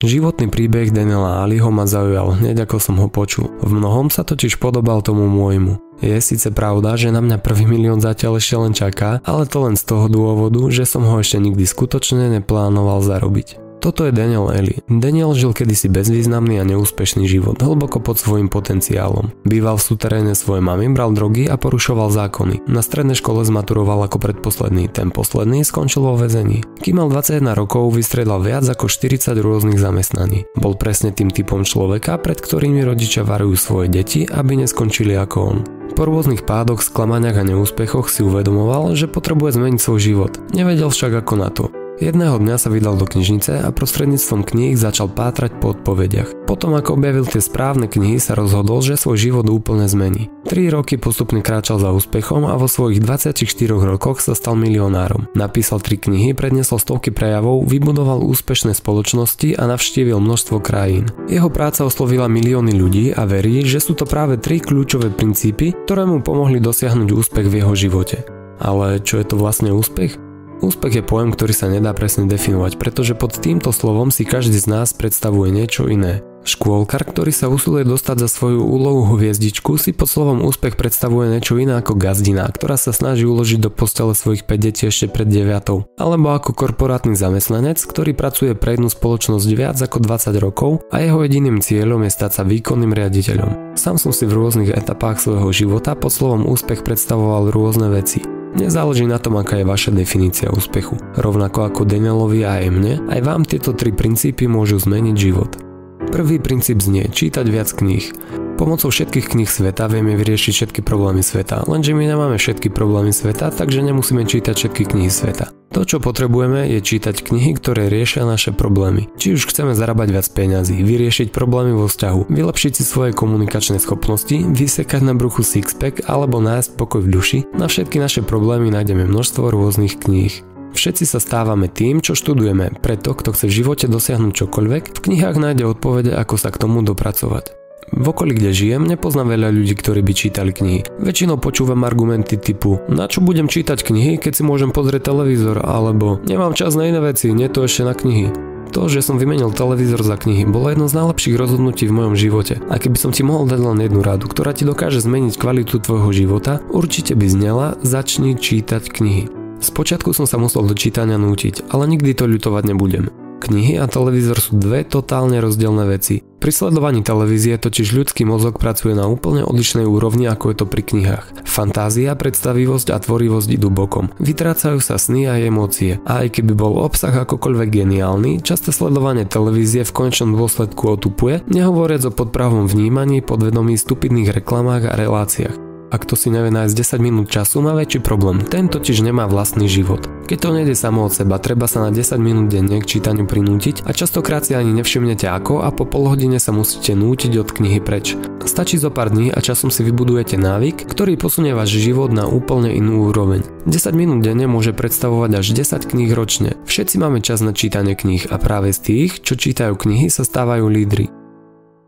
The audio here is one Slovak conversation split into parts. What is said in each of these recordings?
Životný príbeh Daniela Aliho ma zaujal hneď ako som ho počul. V mnohom sa totiž podobal tomu môjmu. Je síce pravda, že na mňa 1 milión zatiaľ ešte len čaká, ale to len z toho dôvodu, že som ho ešte nikdy skutočne neplánoval zarobiť. Toto je Daniel Ali. Daniel žil kedysi bezvýznamný a neúspešný život, hlboko pod svojím potenciálom. Býval v súteréne svojej mamy, bral drogy a porušoval zákony. Na strednej škole zmaturoval ako predposledný, ten posledný skončil vo väzení. Kým mal 21 rokov, vystriedal viac ako 40 rôznych zamestnaní. Bol presne tým typom človeka, pred ktorými rodičia varujú svoje deti, aby neskončili ako on. Po rôznych pádoch, sklamaniach a neúspechoch si uvedomoval, že potrebuje zmeniť svoj život. Nevedel však ako na to. Jedného dňa sa vydal do knižnice a prostredníctvom kníh začal pátrať po odpovediach. Potom ako objavil tie správne knihy, sa rozhodol, že svoj život úplne zmení. 3 roky postupne kráčal za úspechom a vo svojich 24 rokoch sa stal milionárom. Napísal 3 knihy, predniesol stovky prejavov, vybudoval úspešné spoločnosti a navštívil množstvo krajín. Jeho práca oslovila milióny ľudí a verí, že sú to práve 3 kľúčové princípy, ktoré mu pomohli dosiahnuť úspech v jeho živote. Ale čo je to vlastne úspech? Úspech je pojem, ktorý sa nedá presne definovať, pretože pod týmto slovom si každý z nás predstavuje niečo iné. Škôlkar, ktorý sa usiluje dostať za svoju úlohu hviezdičku, si pod slovom úspech predstavuje niečo iné ako gazdina, ktorá sa snaží uložiť do postele svojich 5 detí ešte pred 9. Alebo ako korporátny zamestnanec, ktorý pracuje pre jednu spoločnosť viac ako 20 rokov a jeho jediným cieľom je stať sa výkonným riaditeľom. Sám som si v rôznych etapách svojho života pod slovom úspech predstavoval rôzne veci. Nezáleží na tom, aká je vaša definícia úspechu. Rovnako ako Danielovi a aj mne, aj vám tieto 3 princípy môžu zmeniť život. Prvý princíp znie čítať viac kníh. Pomocou všetkých kníh sveta vieme vyriešiť všetky problémy sveta, lenže my nemáme všetky problémy sveta, takže nemusíme čítať všetky knihy sveta. To, čo potrebujeme, je čítať knihy, ktoré riešia naše problémy. Či už chceme zarábať viac peňazí, vyriešiť problémy vo vzťahu, vylepšiť si svoje komunikačné schopnosti, vysekať na bruchu sixpack alebo nájsť pokoj v duši, na všetky naše problémy nájdeme množstvo rôznych kníh. Všetci sa stávame tým, čo študujeme, preto kto chce v živote dosiahnuť čokoľvek, v knihách nájde odpovede, ako sa k tomu dopracovať. V okolí, kde žijem, nepoznám veľa ľudí, ktorí by čítali knihy. Väčšinou počúvam argumenty typu na čo budem čítať knihy, keď si môžem pozrieť televízor, alebo nemám čas na iné veci, nie to ešte na knihy. To, že som vymenil televízor za knihy, bolo jedno z najlepších rozhodnutí v mojom živote. A keby som ti mohol dať len jednu radu, ktorá ti dokáže zmeniť kvalitu tvojho života, určite by znela začni čítať knihy. Spočiatku som sa musel do čítania nútiť, ale nikdy to ľutovať nebudem. Knihy a televízor sú 2 totálne rozdielne veci. Pri sledovaní televízie totiž ľudský mozog pracuje na úplne odlišnej úrovni, ako je to pri knihách. Fantázia, predstavivosť a tvorivosť idú bokom. Vytrácajú sa sny a emócie. A aj keby bol obsah akokoľvek geniálny, časté sledovanie televízie v konečnom dôsledku otupuje, nehovoriac o podpravom vnímaní, podvedomí, stupidných reklamách a reláciách. A kto si nevie nájsť 10 minút času, má väčší problém. Ten totiž nemá vlastný život. Keď to nejde samo od seba, treba sa na 10 minút denne k čítaniu prinútiť a častokrát si ani nevšimnete ako a po pol hodine sa musíte nútiť od knihy preč. Stačí zo pár dní a časom si vybudujete návyk, ktorý posunie váš život na úplne inú úroveň. 10 minút denne môže predstavovať až 10 kníh ročne. Všetci máme čas na čítanie kníh a práve z tých, čo čítajú knihy, sa stávajú lídri.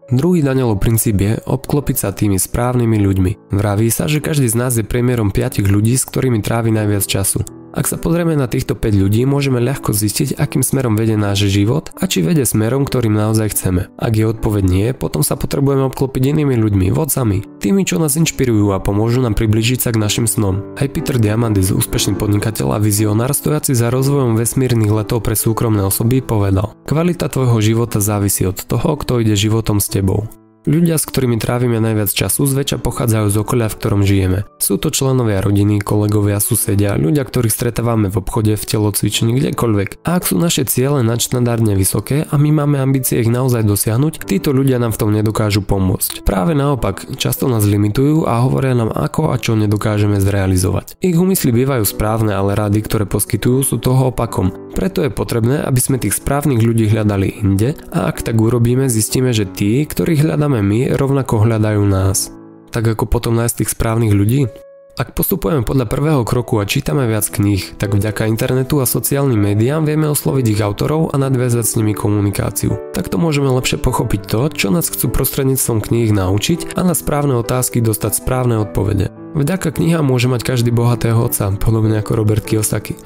Druhý Danielov princíp je obklopiť sa tými správnymi ľuďmi. Vraví sa, že každý z nás je priemerom 5 ľudí, s ktorými trávi najviac času. Ak sa pozrieme na týchto 5 ľudí, môžeme ľahko zistiť, akým smerom vedie náš život a či vedie smerom, ktorým naozaj chceme. Ak je odpoveď nie, potom sa potrebujeme obklopiť inými ľuďmi, vodcami, tými, čo nás inšpirujú a pomôžu nám priblížiť sa k našim snom. Aj Peter Diamandis, úspešný podnikateľ a vizionár stojaci za rozvojom vesmírnych letov pre súkromné osoby, povedal: kvalita tvojho života závisí od toho, kto ide životom s tebou. Ľudia, s ktorými trávime najviac času, zväčša pochádzajú z okolia, v ktorom žijeme. Sú to členovia rodiny, kolegovia, susedia, ľudia, ktorých stretávame v obchode, v telocvični, kdekoľvek. A ak sú naše ciele nadštandardne vysoké a my máme ambície ich naozaj dosiahnuť, títo ľudia nám v tom nedokážu pomôcť. Práve naopak, často nás limitujú a hovoria nám ako a čo nedokážeme zrealizovať. Ich úmysly bývajú správne, ale rady, ktoré poskytujú, sú toho opakom. Preto je potrebné, aby sme tých správnych ľudí hľadali inde a ak tak urobíme, zistíme, že tí, ktorých hľadáme my, rovnako hľadajú nás. Tak ako potom nájsť tých správnych ľudí? Ak postupujeme podľa prvého kroku a čítame viac kníh, tak vďaka internetu a sociálnym médiám vieme osloviť ich autorov a nadviazať s nimi komunikáciu. Takto môžeme lepšie pochopiť to, čo nás chcú prostredníctvom kníh naučiť a na správne otázky dostať správne odpovede. Vďaka knihám môže mať každý bohatého otca, podobne ako Robert Kiyosaki.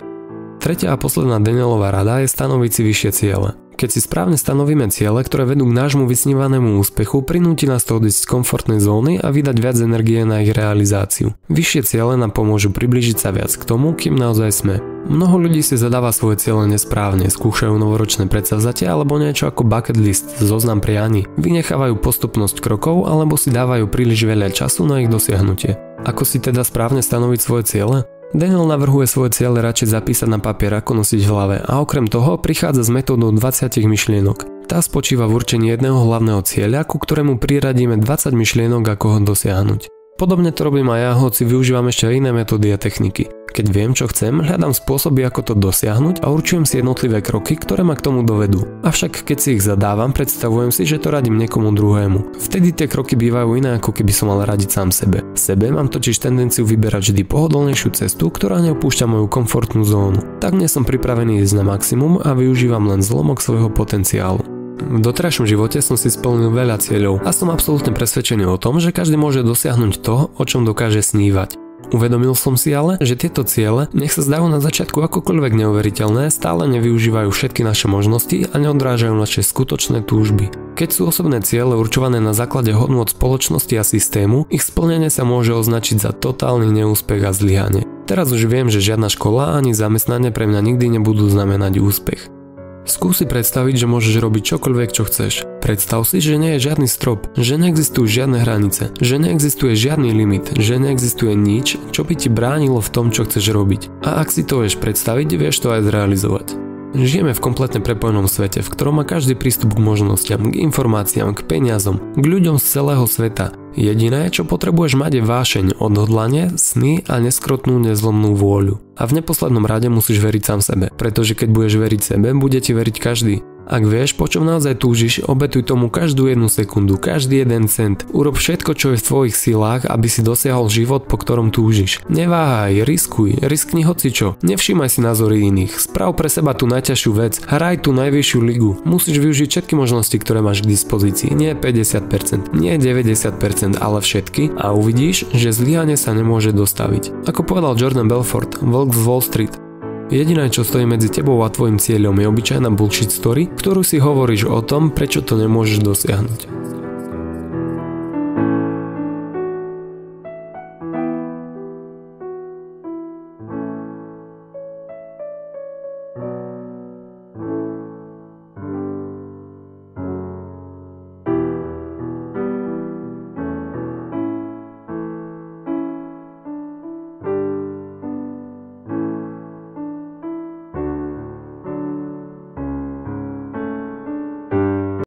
Tretia a posledná Danielová rada je stanoviť si vyššie ciele. Keď si správne stanovíme ciele, ktoré vedú k nášmu vysnívanému úspechu, prinúti nás to odísť z komfortnej zóny a vydať viac energie na ich realizáciu. Vyššie ciele nám pomôžu priblížiť sa viac k tomu, kým naozaj sme. Mnoho ľudí si zadáva svoje ciele nesprávne, skúšajú novoročné predsavzatia alebo niečo ako bucket list, zoznam prianí, vynechávajú postupnosť krokov alebo si dávajú príliš veľa času na ich dosiahnutie. Ako si teda správne stanoviť svoje ciele? Daniel navrhuje svoje ciele radšej zapísať na papier ako nosiť v hlave a okrem toho prichádza s metódou 20 myšlienok. Tá spočíva v určení jedného hlavného cieľa, ku ktorému priradíme 20 myšlienok, ako ho dosiahnuť. Podobne to robím aj ja, hoci využívam ešte aj iné metódy a techniky. Keď viem, čo chcem, hľadám spôsoby, ako to dosiahnuť a určujem si jednotlivé kroky, ktoré ma k tomu dovedú. Avšak keď si ich zadávam, predstavujem si, že to radím niekomu druhému. Vtedy tie kroky bývajú iné, ako keby som mal radiť sám sebe. Sebe mám totiž tendenciu vyberať vždy pohodlnejšiu cestu, ktorá neopúšťa moju komfortnú zónu. Tak nie som pripravený ísť na maximum a využívam len zlomok svojho potenciálu. V doterajšom živote som si splnil veľa cieľov a som absolútne presvedčený o tom, že každý môže dosiahnuť to, o čom dokáže snívať. Uvedomil som si ale, že tieto ciele, nech sa zdajú na začiatku akokoľvek neuveriteľné, stále nevyužívajú všetky naše možnosti a neodrážajú naše skutočné túžby. Keď sú osobné ciele určované na základe hodnôt spoločnosti a systému, ich splnenie sa môže označiť za totálny neúspech a zlyhanie. Teraz už viem, že žiadna škola ani zamestnanie pre mňa nikdy nebudú znamenať úspech. Skúsi predstaviť, že môžeš robiť čokoľvek, čo chceš. Predstav si, že nie je žiadny strop, že neexistujú žiadne hranice, že neexistuje žiadny limit, že neexistuje nič, čo by ti bránilo v tom, čo chceš robiť. A ak si to vieš predstaviť, vieš to aj zrealizovať. Žijeme v kompletne prepojenom svete, v ktorom má každý prístup k možnostiam, k informáciám, k peniazom, k ľuďom z celého sveta. Jediné, čo potrebuješ mať, je vášeň, odhodlanie, sny a neskrotnú nezlomnú vôľu. A v neposlednom rade musíš veriť sám sebe, pretože keď budeš veriť sebe, bude ti veriť každý. Ak vieš, po čom naozaj túžiš, obetuj tomu každú jednu sekundu, každý jeden cent. Urob všetko, čo je v tvojich silách, aby si dosiahol život, po ktorom túžiš. Neváhaj, riskni hocičo. Nevšímaj si názory iných. Sprav pre seba tú najťažšiu vec. Hraj tú najvyššiu ligu. Musíš využiť všetky možnosti, ktoré máš k dispozícii. Nie 50%, nie 90%, ale všetky a uvidíš, že zlyhanie sa nemôže dostaviť. Ako povedal Jordan Belfort, Vlk z Wall Street. Jediné, čo stojí medzi tebou a tvojim cieľom, je obyčajná bullshit story, ktorú si hovoríš o tom, prečo to nemôžeš dosiahnuť.